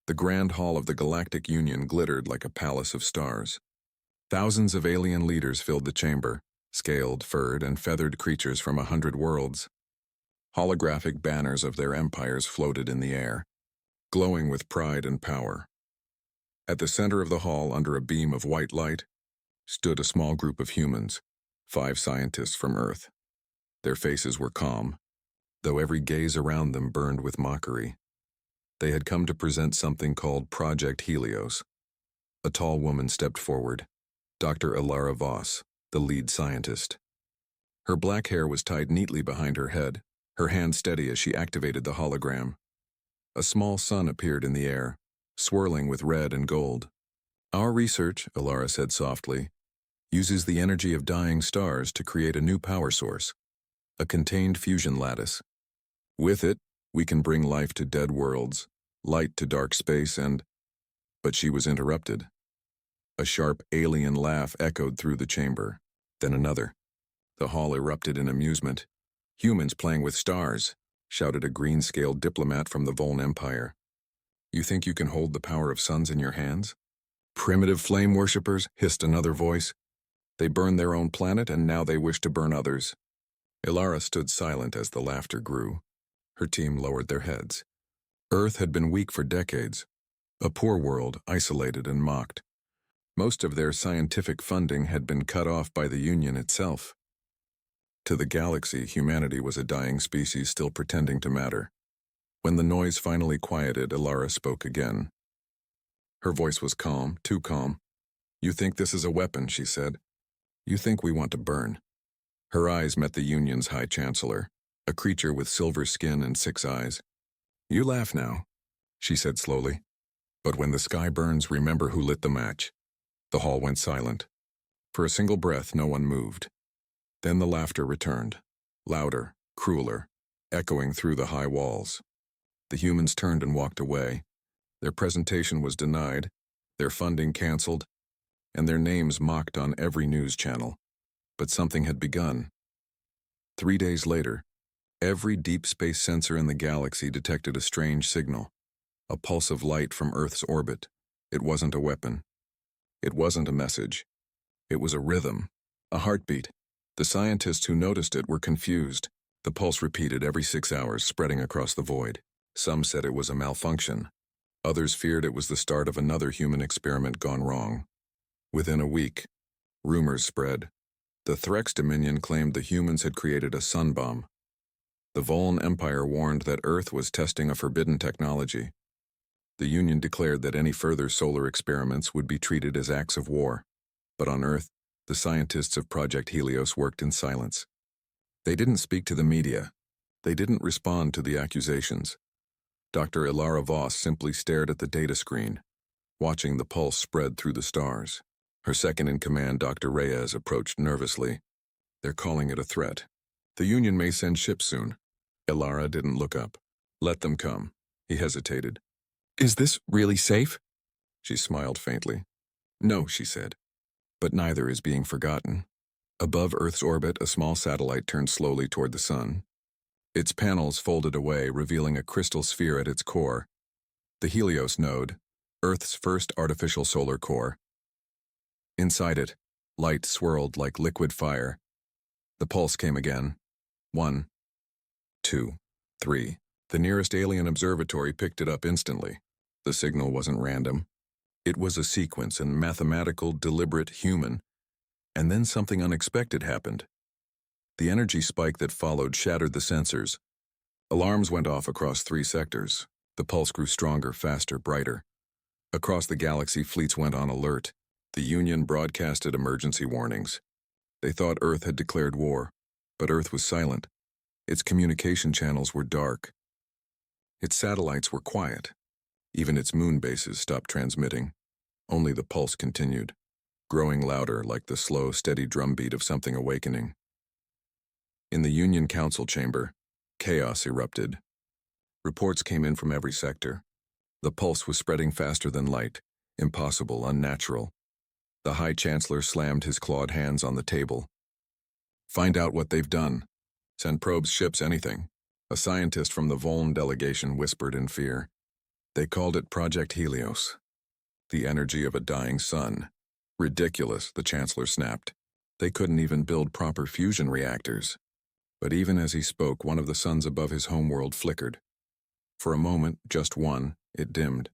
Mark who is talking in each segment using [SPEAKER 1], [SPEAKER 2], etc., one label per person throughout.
[SPEAKER 1] The grand hall of the Galactic Union glittered like a palace of stars. Thousands of alien leaders filled the chamber, scaled, furred, and feathered creatures from 100 worlds. Holographic banners of their empires floated in the air, glowing with pride and power. At the center of the hall, under a beam of white light, stood a small group of humans, 5 scientists from Earth. Their faces were calm, though every gaze around them burned with mockery. They had come to present something called Project Helios. A tall woman stepped forward, Dr. Ilara Voss, the lead scientist. Her black hair was tied neatly behind her head, her hand steady as she activated the hologram. A small sun appeared in the air, swirling with red and gold. "Our research," Ilara said softly, "uses the energy of dying stars to create a new power source, a contained fusion lattice. With it, we can bring life to dead worlds, light to dark space, and—" But she was interrupted. A sharp alien laugh echoed through the chamber, then another. The hall erupted in amusement. "Humans playing with stars," shouted a green-scaled diplomat from the Voln Empire. "You think you can hold the power of suns in your hands?" "Primitive flame worshippers," hissed another voice. "They burned their own planet, and now they wish to burn others." Ilara stood silent as the laughter grew. Her team lowered their heads. Earth had been weak for decades, a poor world, isolated and mocked. Most of their scientific funding had been cut off by the Union itself. To the galaxy, humanity was a dying species still pretending to matter. When the noise finally quieted, Ilara spoke again. Her voice was calm, too calm. "You think this is a weapon," she said. "You think we want to burn." Her eyes met the Union's High Chancellor, a creature with silver skin and 6 eyes. "You laugh now," she said slowly. "But when the sky burns, remember who lit the match." The hall went silent. For a single breath, no one moved. Then the laughter returned, louder, crueler, echoing through the high walls. The humans turned and walked away. Their presentation was denied, their funding canceled, and their names mocked on every news channel. But something had begun. 3 days later, every deep space sensor in the galaxy detected a strange signal, a pulse of light from Earth's orbit. It wasn't a weapon. It wasn't a message. It was a rhythm, a heartbeat. The scientists who noticed it were confused. The pulse repeated every 6 hours, spreading across the void. Some said it was a malfunction. Others feared it was the start of another human experiment gone wrong. Within a week, rumors spread. The Threx Dominion claimed the humans had created a sun bomb. The Voln Empire warned that Earth was testing a forbidden technology. The Union declared that any further solar experiments would be treated as acts of war. But on Earth, the scientists of Project Helios worked in silence. They didn't speak to the media. They didn't respond to the accusations. Dr. Ilara Voss simply stared at the data screen, watching the pulse spread through the stars. Her second-in-command, Dr. Reyes, approached nervously. "They're calling it a threat. The Union may send ships soon." Ilara didn't look up. "Let them come." He hesitated. "Is this really safe?" She smiled faintly. "No," she said. "But neither is being forgotten." Above Earth's orbit, a small satellite turned slowly toward the sun. Its panels folded away, revealing a crystal sphere at its core. The Helios node, Earth's first artificial solar core. Inside it, light swirled like liquid fire. The pulse came again. 1, 2, 3. The nearest alien observatory picked it up instantly. The signal wasn't random. It was a sequence and mathematical, deliberate, human. And then something unexpected happened. The energy spike that followed shattered the sensors. Alarms went off across 3 sectors. The pulse grew stronger, faster, brighter. Across the galaxy, fleets went on alert. The Union broadcasted emergency warnings. They thought Earth had declared war, but Earth was silent. Its communication channels were dark. Its satellites were quiet. Even its moon bases stopped transmitting. Only the pulse continued, growing louder like the slow, steady drumbeat of something awakening. In the Union Council chamber, chaos erupted. Reports came in from every sector. The pulse was spreading faster than light, impossible, unnatural. The High Chancellor slammed his clawed hands on the table. "Find out what they've done. Send probes, ships, anything." A scientist from the Voln delegation whispered in fear. They called it Project Helios, the energy of a dying sun. Ridiculous, the Chancellor snapped. They couldn't even build proper fusion reactors. But even as he spoke, one of the suns above his homeworld flickered. For a moment, just one, it dimmed,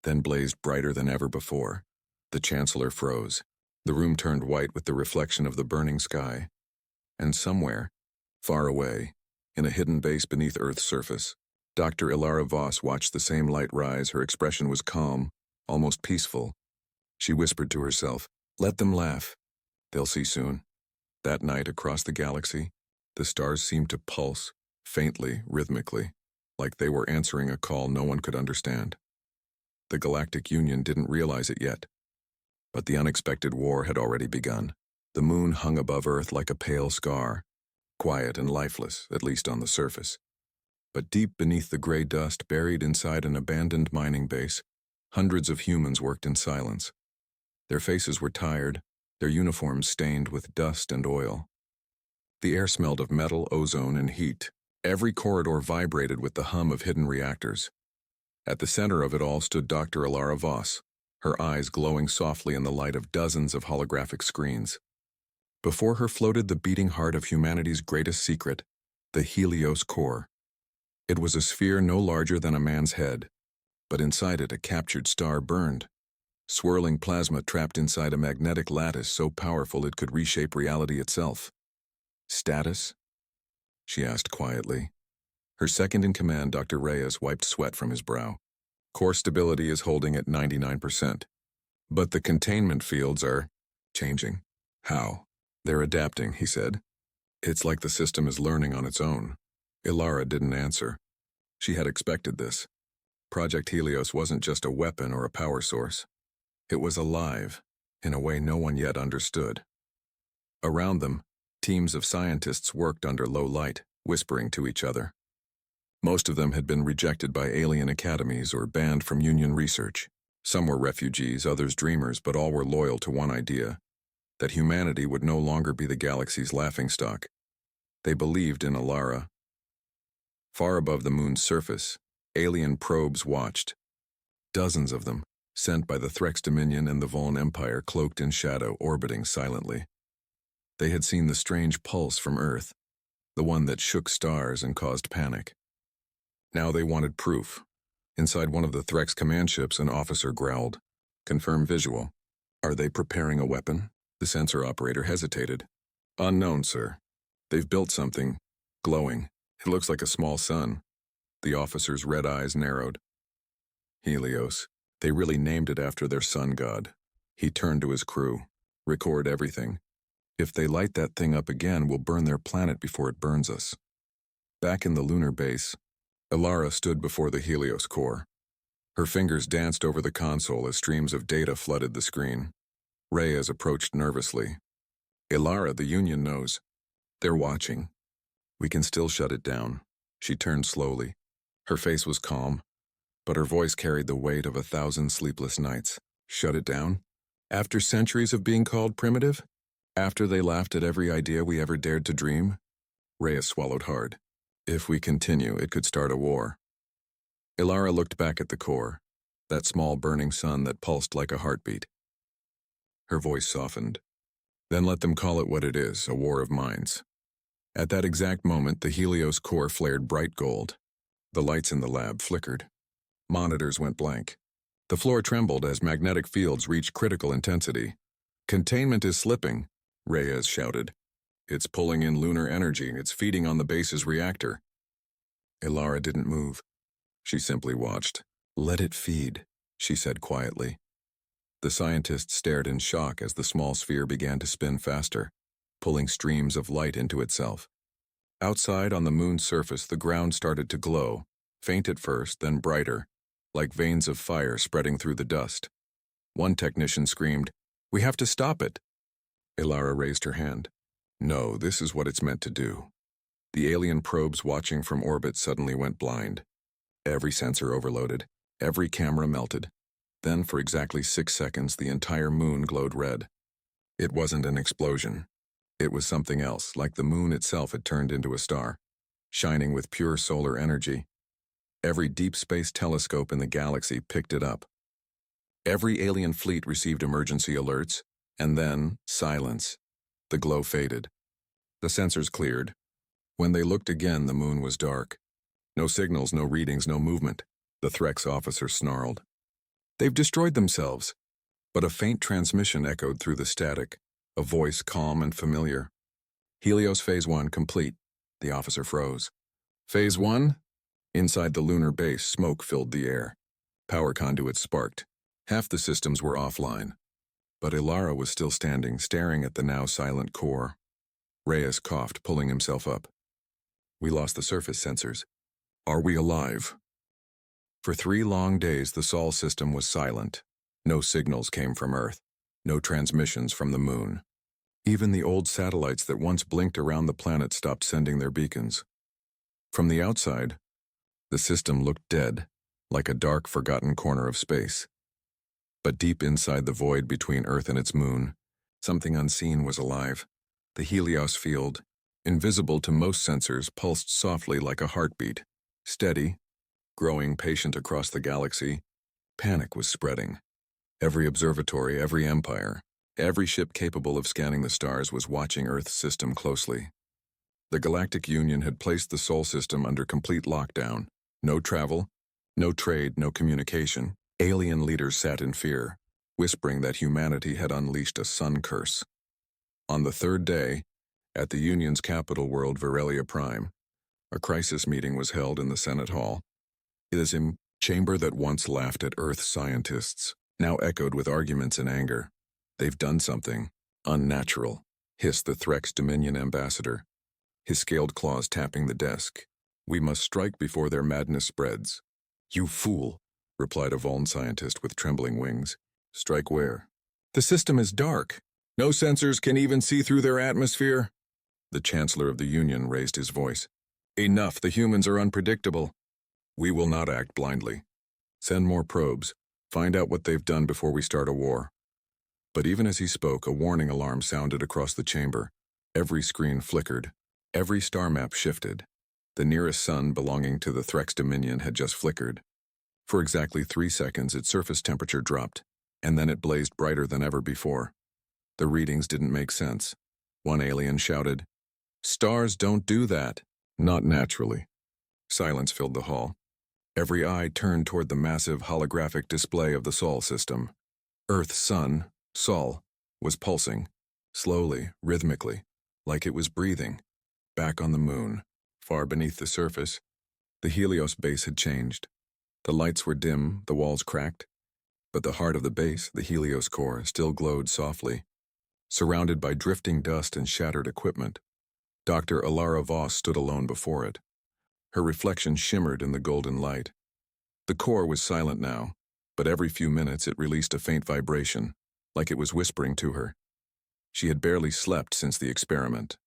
[SPEAKER 1] then blazed brighter than ever before. The Chancellor froze. The room turned white with the reflection of the burning sky. And somewhere, far away, in a hidden base beneath Earth's surface, Dr. Ilara Voss watched the same light rise. Her expression was calm, almost peaceful. She whispered to herself, "Let them laugh. They'll see soon." That night across the galaxy, the stars seemed to pulse, faintly, rhythmically, like they were answering a call no one could understand. The Galactic Union didn't realize it yet, but the unexpected war had already begun. The moon hung above Earth like a pale scar, quiet and lifeless, at least on the surface. But deep beneath the gray dust, buried inside an abandoned mining base, hundreds of humans worked in silence. Their faces were tired, their uniforms stained with dust and oil. The air smelled of metal, ozone, and heat. Every corridor vibrated with the hum of hidden reactors. At the center of it all stood Dr. Ilara Voss, her eyes glowing softly in the light of dozens of holographic screens. Before her floated the beating heart of humanity's greatest secret, the Helios core. It was a sphere no larger than a man's head, but inside it a captured star burned. Swirling plasma trapped inside a magnetic lattice so powerful it could reshape reality itself. "Status?" she asked quietly. Her second-in-command, Dr. Reyes, wiped sweat from his brow. "Core stability is holding at 99%. But the containment fields are changing." "How?" "They're adapting," he said. "It's like the system is learning on its own." Ilara didn't answer. She had expected this. Project Helios wasn't just a weapon or a power source. It was alive, in a way no one yet understood. Around them, teams of scientists worked under low light, whispering to each other. Most of them had been rejected by alien academies or banned from Union research. Some were refugees, others dreamers, but all were loyal to one idea: that humanity would no longer be the galaxy's laughingstock. They believed in Ilara. Far above the moon's surface, alien probes watched. Dozens of them, sent by the Threx Dominion and the Voln Empire, cloaked in shadow, orbiting silently. They had seen the strange pulse from Earth, the one that shook stars and caused panic. Now they wanted proof. Inside one of the Threx command ships, an officer growled, "Confirm visual." "Are they preparing a weapon?" The sensor operator hesitated. "Unknown, sir. They've built something, glowing. It looks like a small sun." The officer's red eyes narrowed. "Helios. They really named it after their sun god." He turned to his crew. "Record everything. If they light that thing up again, we'll burn their planet before it burns us." Back in the lunar base, Ilara stood before the Helios core. Her fingers danced over the console as streams of data flooded the screen. Reyes approached nervously. "Ilara, the Union knows. They're watching. We can still shut it down." She turned slowly. Her face was calm, but her voice carried the weight of 1,000 sleepless nights. "Shut it down? After centuries of being called primitive? After they laughed at every idea we ever dared to dream?" Reyes swallowed hard. "If we continue, it could start a war." Ilara looked back at the core, that small burning sun that pulsed like a heartbeat. Her voice softened. "Then let them call it what it is, a war of minds." At that exact moment, the Helios core flared bright gold. The lights in the lab flickered. Monitors went blank. The floor trembled as magnetic fields reached critical intensity. "Containment is slipping," Reyes shouted. "It's pulling in lunar energy. It's feeding on the base's reactor." Ilara didn't move. She simply watched. "Let it feed," she said quietly. The scientists stared in shock as the small sphere began to spin faster, pulling streams of light into itself. Outside on the moon's surface, the ground started to glow, faint at first, then brighter, like veins of fire spreading through the dust. One technician screamed, "We have to stop it." Ilara raised her hand. "No, this is what it's meant to do." The alien probes watching from orbit suddenly went blind. Every sensor overloaded, every camera melted. Then, for exactly 6 seconds, the entire moon glowed red. It wasn't an explosion. It was something else, like the moon itself had turned into a star, shining with pure solar energy. Every deep space telescope in the galaxy picked it up. Every alien fleet received emergency alerts, and then silence. The glow faded. The sensors cleared. When they looked again, the moon was dark. No signals, no readings, no movement. The Threx officer snarled. They've destroyed themselves. But a faint transmission echoed through the static, a voice calm and familiar. Helios Phase 1 complete. The officer froze. Phase 1? Inside the lunar base, smoke filled the air. Power conduits sparked. Half the systems were offline. But Ilara was still standing, staring at the now silent core. Reyes coughed, pulling himself up. We lost the surface sensors. Are we alive? For 3 long days, the Sol system was silent. No signals came from Earth. No transmissions from the moon. Even the old satellites that once blinked around the planet stopped sending their beacons. From the outside, the system looked dead, like a dark, forgotten corner of space. But deep inside the void between Earth and its moon, something unseen was alive. The Helios field, invisible to most sensors, pulsed softly like a heartbeat. Steady, growing patient across the galaxy, panic was spreading. Every observatory, every empire, every ship capable of scanning the stars was watching Earth's system closely. The Galactic Union had placed the Sol system under complete lockdown. No travel, no trade, no communication. Alien leaders sat in fear, whispering that humanity had unleashed a sun curse. On the 3rd day, at the Union's capital world, Virelia Prime, a crisis meeting was held in the Senate Hall. It is a chamber that once laughed at Earth scientists, now echoed with arguments and anger. They've done something unnatural, hissed the Threx Dominion ambassador, his scaled claws tapping the desk. We must strike before their madness spreads. You fool, replied a Voln scientist with trembling wings. Strike where? The system is dark. No sensors can even see through their atmosphere. The Chancellor of the Union raised his voice. Enough, the humans are unpredictable. We will not act blindly. Send more probes. Find out what they've done before we start a war. But even as he spoke, a warning alarm sounded across the chamber. Every screen flickered. Every star map shifted. The nearest sun belonging to the Threx Dominion had just flickered. For exactly 3 seconds, its surface temperature dropped, and then it blazed brighter than ever before. The readings didn't make sense. One alien shouted, "Stars don't do that." Not naturally. Silence filled the hall. Every eye turned toward the massive holographic display of the Sol system. Earth's sun, Sol, was pulsing, slowly, rhythmically, like it was breathing. Back on the moon, far beneath the surface, the Helios base had changed. The lights were dim, the walls cracked, but the heart of the base, the Helios core, still glowed softly. Surrounded by drifting dust and shattered equipment, Dr. Ilara Voss stood alone before it. Her reflection shimmered in the golden light. The core was silent now, but every few minutes it released a faint vibration, like it was whispering to her. She had barely slept since the experiment.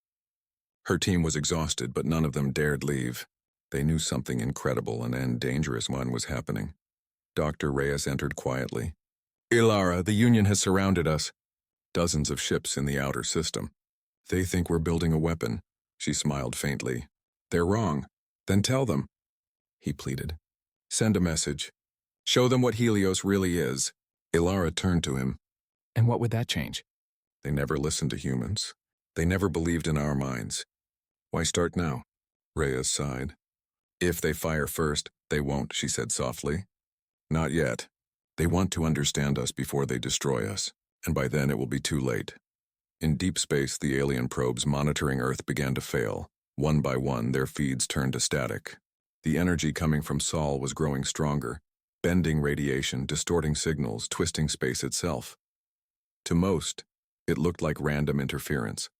[SPEAKER 1] Her team was exhausted, but none of them dared leave. They knew something incredible and dangerous was happening. Dr. Reyes entered quietly. Ilara, the Union has surrounded us. Dozens of ships in the outer system. They think we're building a weapon. She smiled faintly. They're wrong. Then tell them. He pleaded. Send a message. Show them what Helios really is. Ilara turned to him. And what would that change? They never listened to humans. They never believed in our minds. Why start now? Reyes sighed. If they fire first, they won't, she said softly. Not yet. They want to understand us before they destroy us, and by then it will be too late. In deep space, the alien probes monitoring Earth began to fail. One by one, their feeds turned to static. The energy coming from Sol was growing stronger, bending radiation, distorting signals, twisting space itself. To most, it looked like random interference.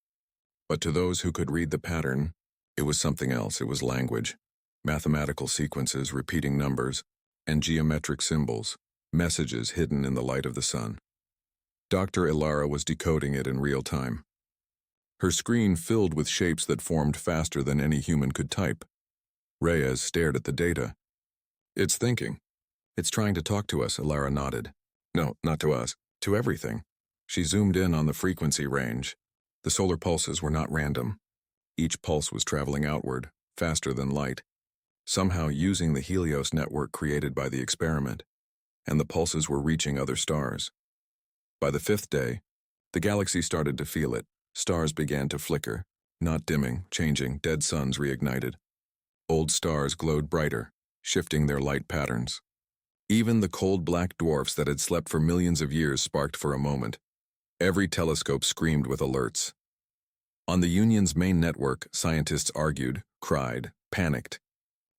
[SPEAKER 1] But to those who could read the pattern, it was something else. It was language, mathematical sequences, repeating numbers, and geometric symbols, messages hidden in the light of the sun. Dr. Ilara was decoding it in real time. Her screen filled with shapes that formed faster than any human could type. Reyes stared at the data. It's thinking. It's trying to talk to us, Ilara nodded. No, not to us, to everything. She zoomed in on the frequency range. The solar pulses were not random. Each pulse was traveling outward, faster than light. somehow using the Helios network created by the experiment, and the pulses were reaching other stars. By the 5th day, the galaxy started to feel it. Stars began to flicker, not dimming, changing, dead suns reignited. Old stars glowed brighter, shifting their light patterns. Even the cold black dwarfs that had slept for millions of years sparked for a moment. Every telescope screamed with alerts. On the Union's main network, scientists argued, cried, panicked.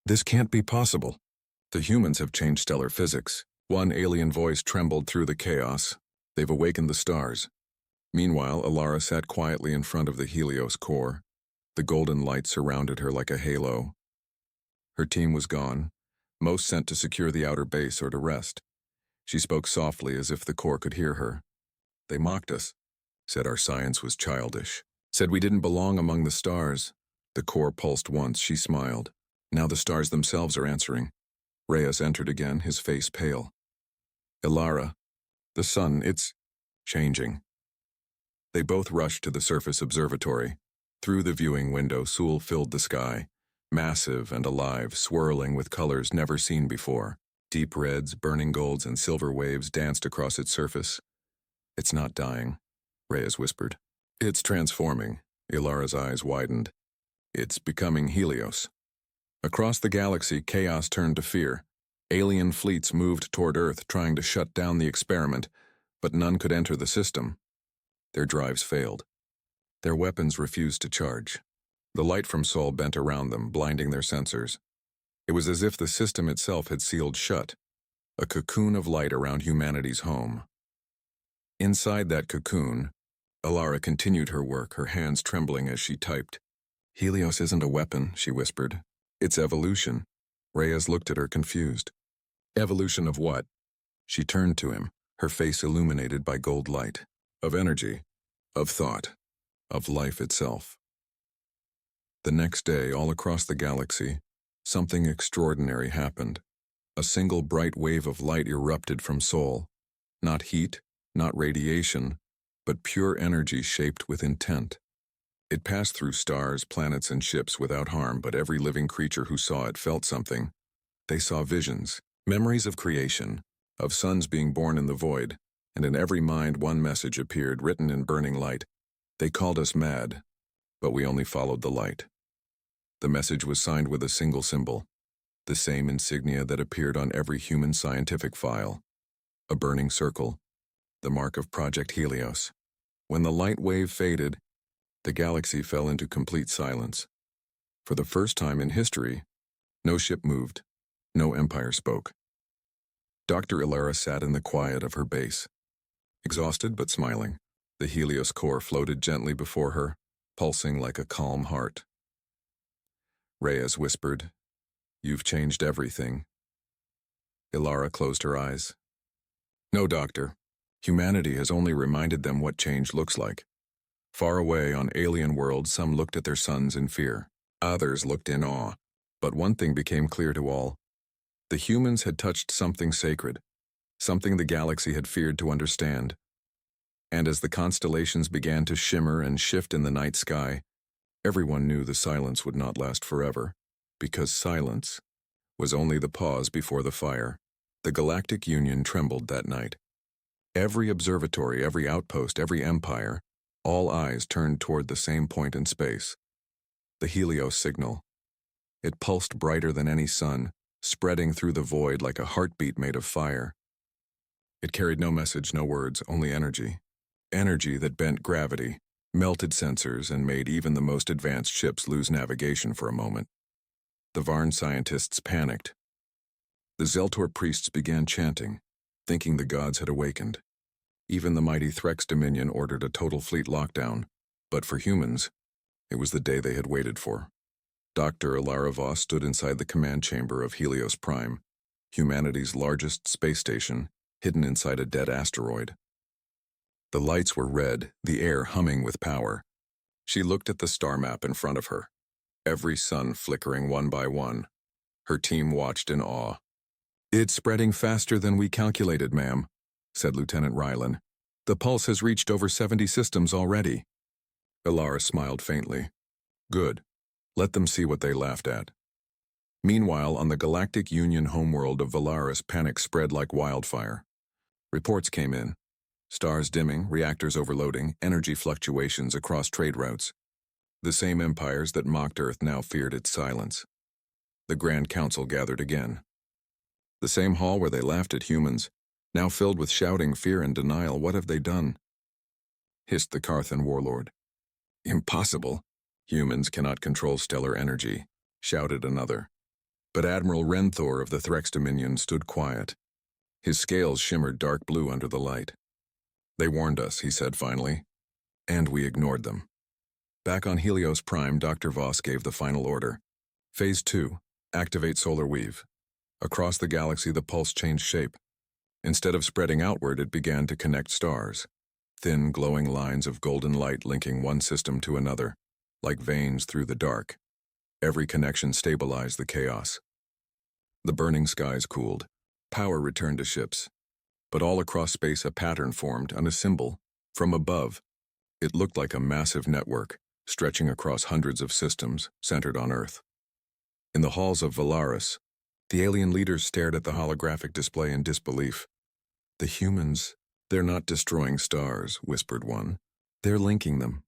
[SPEAKER 1] This can't be possible. The humans have changed stellar physics. One alien voice trembled through the chaos. They've awakened the stars. Meanwhile, Alara sat quietly in front of the Helios core. The golden light surrounded her like a halo. Her team was gone, most sent to secure the outer base or to rest. She spoke softly as if the core could hear her. They mocked us, said our science was childish, said we didn't belong among the stars. The core pulsed once, she smiled. Now the stars themselves are answering. Reyes entered again, his face pale. Ilara, the sun, it's changing. They both rushed to the surface observatory. Through the viewing window, Sul filled the sky, massive and alive, swirling with colors never seen before. Deep reds, burning golds, and silver waves danced across its surface. It's not dying, Reyes whispered. It's transforming. Ilara's eyes widened. It's becoming Helios. Across the galaxy, chaos turned to fear. Alien fleets moved toward Earth, trying to shut down the experiment, but none could enter the system. Their drives failed. Their weapons refused to charge. The light from Sol bent around them, blinding their sensors. It was as if the system itself had sealed shut, a cocoon of light around humanity's home. Inside that cocoon, Alara continued her work, her hands trembling as she typed. Helios isn't a weapon, she whispered. It's evolution. Reyes looked at her confused. Evolution of what? She turned to him, her face illuminated by gold light. Of energy, of thought, of life itself. The next day, all across the galaxy, something extraordinary happened. A single bright wave of light erupted from Sol. Not heat, not radiation, but pure energy shaped with intent. It passed through stars, planets, and ships without harm, but every living creature who saw it felt something. They saw visions, memories of creation, of suns being born in the void, and in every mind one message appeared, written in burning light. They called us mad, but we only followed the light. The message was signed with a single symbol, the same insignia that appeared on every human scientific file. A burning circle, the mark of Project Helios. When the light wave faded, the galaxy fell into complete silence. For the first time in history, no ship moved, no empire spoke. Dr. Ilara sat in the quiet of her base. Exhausted but smiling, the Helios core floated gently before her, pulsing like a calm heart. Reyes whispered, "You've changed everything." Ilara closed her eyes. "No, Doctor. Humanity has only reminded them what change looks like. Far away on alien worlds, some looked at their suns in fear. Others looked in awe. But one thing became clear to all. The humans had touched something sacred, something the galaxy had feared to understand. And as the constellations began to shimmer and shift in the night sky, everyone knew the silence would not last forever, because silence was only the pause before the fire. The Galactic Union trembled that night. Every observatory, every outpost, every empire, all eyes turned toward the same point in space. The Helios signal. It pulsed brighter than any sun, spreading through the void like a heartbeat made of fire. It carried no message, no words, only energy. Energy that bent gravity, melted sensors, and made even the most advanced ships lose navigation for a moment. The Varn scientists panicked. The Zeltor priests began chanting, thinking the gods had awakened. Even the mighty Threx Dominion ordered a total fleet lockdown, but for humans, it was the day they had waited for. Dr. Ilara Voss stood inside the command chamber of Helios Prime, humanity's largest space station, hidden inside a dead asteroid. The lights were red, the air humming with power. She looked at the star map in front of her, every sun flickering one by one. Her team watched in awe. "It's spreading faster than we calculated, ma'am," said Lieutenant Rylan. "The pulse has reached over 70 systems already." Ilara smiled faintly. "Good. Let them see what they laughed at." Meanwhile, on the Galactic Union homeworld of Valaris, panic spread like wildfire. Reports came in. Stars dimming, reactors overloading, energy fluctuations across trade routes. The same empires that mocked Earth now feared its silence. The Grand Council gathered again. The same hall where they laughed at humans, now filled with shouting, fear, and denial. "What have they done?" hissed the Carthan warlord. "Impossible. Humans cannot control stellar energy," shouted another. But Admiral Renthor of the Threx Dominion stood quiet. His scales shimmered dark blue under the light. "They warned us," he said finally, "and we ignored them." Back on Helios Prime, Dr. Voss gave the final order. Phase 2, activate solar weave. Across the galaxy, the pulse changed shape. Instead of spreading outward, it began to connect stars. Thin, glowing lines of golden light linking one system to another, like veins through the dark. Every connection stabilized the chaos. The burning skies cooled. Power returned to ships. But all across space, a pattern formed on a symbol. From above, it looked like a massive network, stretching across hundreds of systems, centered on Earth. In the halls of Valaris, the alien leaders stared at the holographic display in disbelief. "The humans, they're not destroying stars," whispered one. "They're linking them."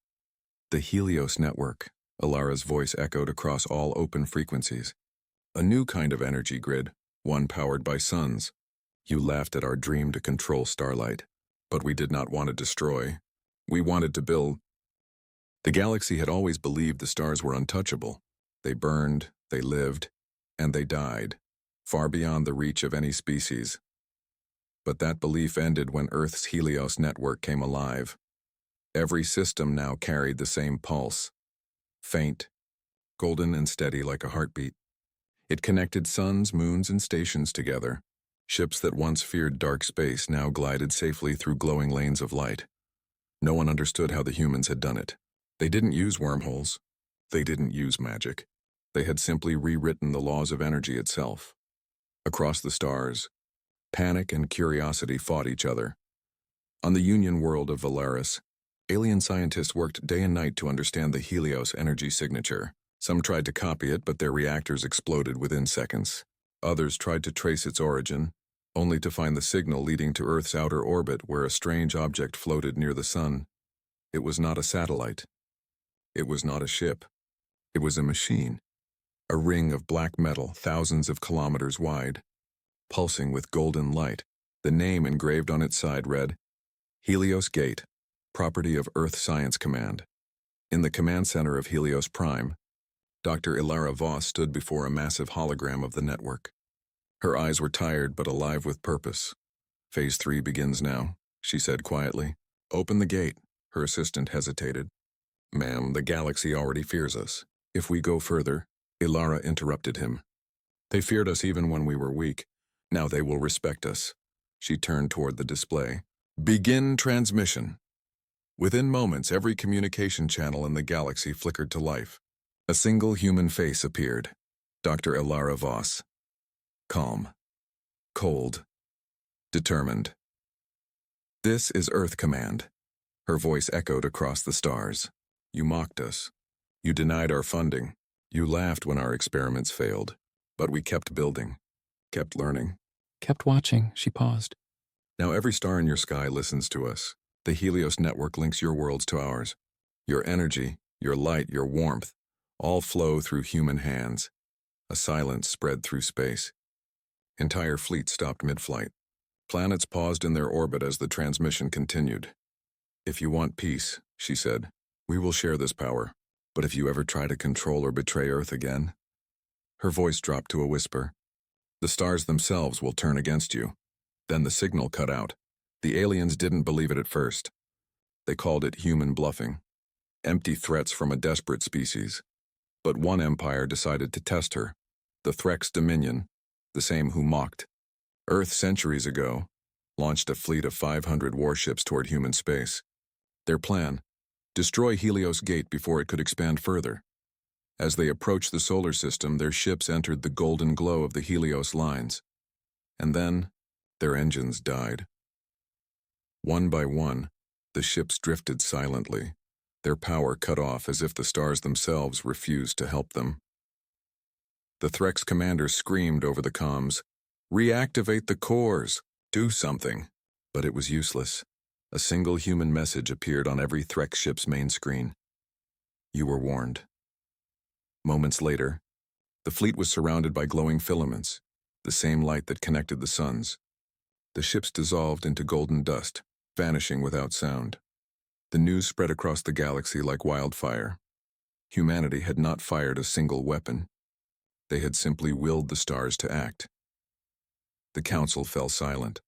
[SPEAKER 1] "The Helios network," Alara's voice echoed across all open frequencies. "A new kind of energy grid, one powered by suns. You laughed at our dream to control starlight, but we did not want to destroy. We wanted to build." The galaxy had always believed the stars were untouchable. They burned, they lived, and they died, far beyond the reach of any species. But that belief ended when Earth's Helios network came alive. Every system now carried the same pulse. Faint, golden and steady like a heartbeat. It connected suns, moons, and stations together. Ships that once feared dark space now glided safely through glowing lanes of light. No one understood how the humans had done it. They didn't use wormholes. They didn't use magic. They had simply rewritten the laws of energy itself. Across the stars, panic and curiosity fought each other. On the Union world of Valaris, alien scientists worked day and night to understand the Helios energy signature. Some tried to copy it, but their reactors exploded within seconds. Others tried to trace its origin, only to find the signal leading to Earth's outer orbit where a strange object floated near the sun. It was not a satellite. It was not a ship. It was a machine. A ring of black metal thousands of kilometers wide, pulsing with golden light. The name engraved on its side read, Helios Gate, property of Earth Science Command. In the command center of Helios Prime, Dr. Ilara Voss stood before a massive hologram of the network. Her eyes were tired but alive with purpose. "Phase 3 begins now," she said quietly. "Open the gate." Her assistant hesitated. "Ma'am, the galaxy already fears us. If we go further," Ilara interrupted him. "They feared us even when we were weak. Now they will respect us." She turned toward the display. "Begin transmission." Within moments, every communication channel in the galaxy flickered to life. A single human face appeared. Dr. Ilara Voss. Calm. Cold. Determined. "This is Earth Command." Her voice echoed across the stars. "You mocked us. You denied our funding. You laughed when our experiments failed. But we kept building, kept learning, kept watching." She paused. "Now every star in your sky listens to us. The Helios network links your worlds to ours. Your energy, your light, your warmth, all flow through human hands. A silence spread through space. Entire fleets stopped mid-flight. Planets paused in their orbit as the transmission continued. If you want peace, she said, we will share this power. But if you ever try to control or betray Earth again, her voice dropped to a whisper, the stars themselves will turn against you. Then the signal cut out. The aliens didn't believe it at first. They called it human bluffing, empty threats from a desperate species. But one empire decided to test her, the Threx Dominion, the same who mocked. Earth centuries ago launched a fleet of 500 warships toward human space. Their plan, destroy Helios Gate before it could expand further. As they approached the solar system, their ships entered the golden glow of the Helios lines. And then, their engines died. One by one, the ships drifted silently, their power cut off as if the stars themselves refused to help them. The Threx commander screamed over the comms, "Reactivate the cores! Do something!" But it was useless. A single human message appeared on every Threx ship's main screen. You were warned. Moments later, the fleet was surrounded by glowing filaments, the same light that connected the suns. The ships dissolved into golden dust, vanishing without sound. The news spread across the galaxy like wildfire. Humanity had not fired a single weapon. They had simply willed the stars to act. The Council fell silent.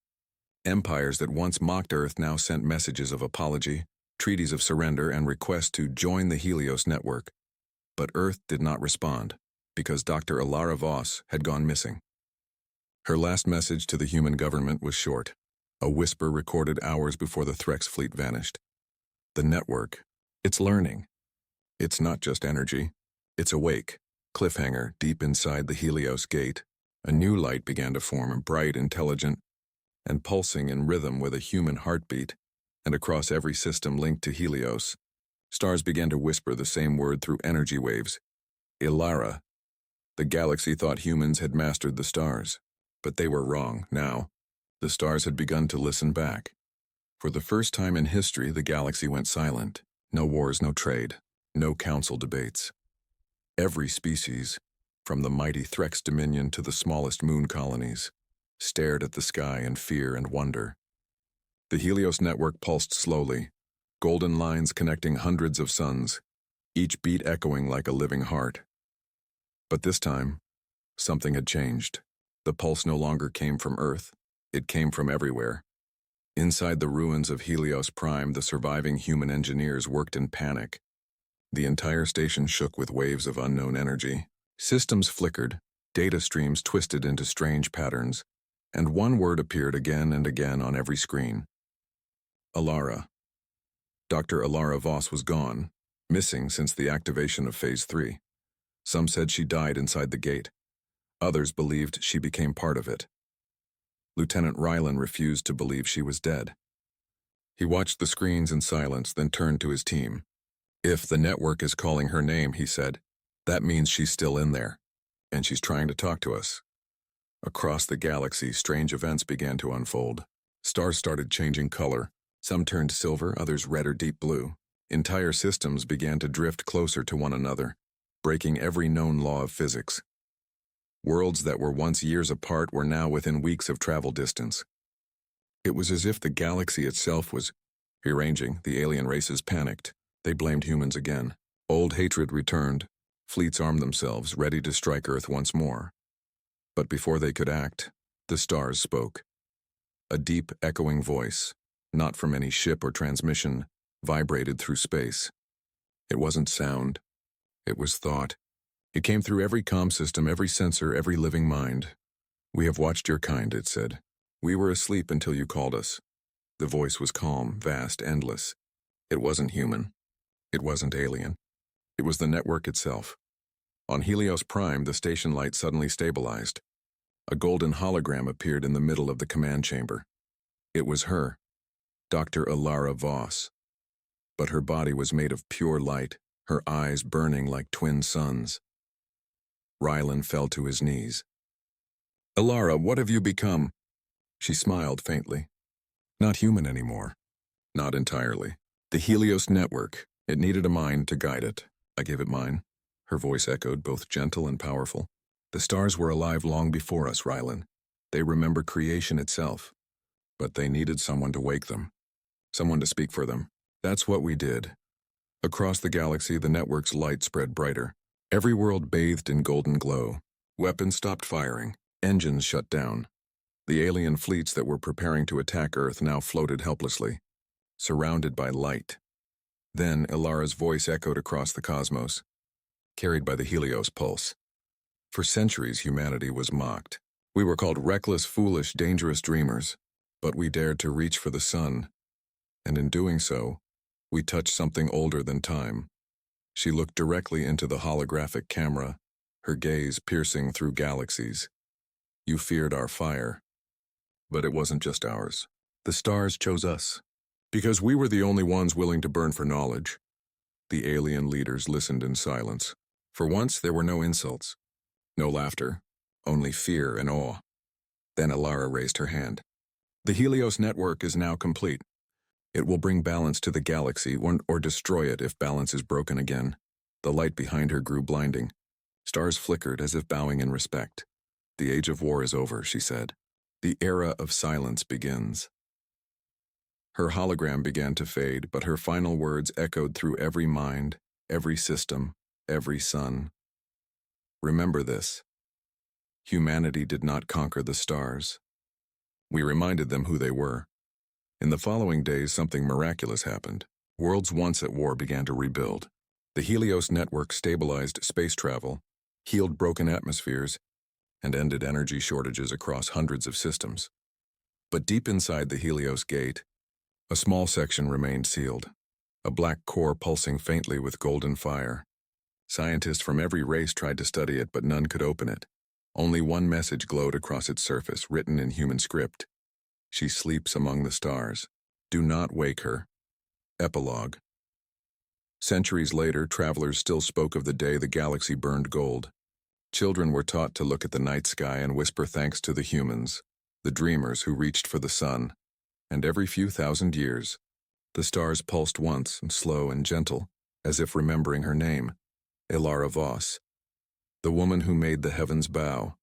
[SPEAKER 1] Empires that once mocked Earth now sent messages of apology, treaties of surrender, and requests to join the Helios network. But Earth did not respond, because Dr. Alara Voss had gone missing. Her last message to the human government was short, a whisper recorded hours before the Threx fleet vanished. The network, it's learning. It's not just energy, it's awake. Cliffhanger deep inside the Helios gate. A new light began to form, bright, intelligent, and pulsing in rhythm with a human heartbeat, and across every system linked to Helios. Stars began to whisper the same word through energy waves. Ilara. The galaxy thought humans had mastered the stars, but they were wrong. Now, the stars had begun to listen back. For the first time in history, the galaxy went silent. No wars, no trade, no council debates. Every species, from the mighty Threx dominion to the smallest moon colonies, stared at the sky in fear and wonder. The Helios network pulsed slowly, golden lines connecting hundreds of suns, each beat echoing like a living heart. But this time, something had changed. The pulse no longer came from Earth, it came from everywhere. Inside the ruins of Helios Prime, the surviving human engineers worked in panic. The entire station shook with waves of unknown energy. Systems flickered, data streams twisted into strange patterns, and one word appeared again and again on every screen. Alara. Dr. Alara Voss was gone, missing since the activation of Phase 3. Some said she died inside the gate. Others believed she became part of it. Lieutenant Rylan refused to believe she was dead. He watched the screens in silence, then turned to his team. "If the network is calling her name," he said, "that means she's still in there, and she's trying to talk to us." Across the galaxy, strange events began to unfold. Stars started changing color. Some turned silver, others red or deep blue. Entire systems began to drift closer to one another, breaking every known law of physics. Worlds that were once years apart were now within weeks of travel distance. It was as if the galaxy itself was rearranging. The alien races panicked. They blamed humans again. Old hatred returned. Fleets armed themselves, ready to strike Earth once more. But before they could act, the stars spoke. A deep, echoing voice, not from any ship or transmission, vibrated through space. It wasn't sound. It was thought. It came through every comm system, every sensor, every living mind. "We have watched your kind," it said. "We were asleep until you called us." The voice was calm, vast, endless. It wasn't human. It wasn't alien. It was the network itself. On Helios Prime, the station light suddenly stabilized. A golden hologram appeared in the middle of the command chamber. It was her, Dr. Alara Voss. But her body was made of pure light, her eyes burning like twin suns. Rylan fell to his knees. "Alara, what have you become?" She smiled faintly. "Not human anymore. Not entirely. The Helios network, it needed a mind to guide it. I gave it mine." Her voice echoed, both gentle and powerful. "The stars were alive long before us, Rylan. They remember creation itself. But they needed someone to wake them. Someone to speak for them. That's what we did." Across the galaxy, the network's light spread brighter. Every world bathed in golden glow. Weapons stopped firing. Engines shut down. The alien fleets that were preparing to attack Earth now floated helplessly, surrounded by light. Then Ilara's voice echoed across the cosmos, carried by the Helios pulse. For centuries, humanity was mocked. We were called reckless, foolish, dangerous dreamers, but we dared to reach for the sun. And in doing so, we touched something older than time. She looked directly into the holographic camera, her gaze piercing through galaxies. "You feared our fire. But it wasn't just ours. The stars chose us. Because we were the only ones willing to burn for knowledge." The alien leaders listened in silence. For once, there were no insults. No laughter, only fear and awe. Then Alara raised her hand. The Helios network is now complete. It will bring balance to the galaxy or destroy it if balance is broken again. The light behind her grew blinding. Stars flickered as if bowing in respect. The age of war is over, she said. The era of silence begins. Her hologram began to fade, but her final words echoed through every mind, every system, every sun. Remember this. Humanity did not conquer the stars. We reminded them who they were. In the following days, something miraculous happened. Worlds once at war began to rebuild. The Helios network stabilized space travel, healed broken atmospheres, and ended energy shortages across hundreds of systems. But deep inside the Helios gate, a small section remained sealed, a black core pulsing faintly with golden fire. Scientists from every race tried to study it, but none could open it. Only one message glowed across its surface, written in human script. She sleeps among the stars. Do not wake her. Epilogue. Centuries later, travelers still spoke of the day the galaxy burned gold. Children were taught to look at the night sky and whisper thanks to the humans, the dreamers who reached for the sun. And every few thousand years, the stars pulsed once, slow and gentle, as if remembering her name, Alara Voss, the woman who made the heavens bow.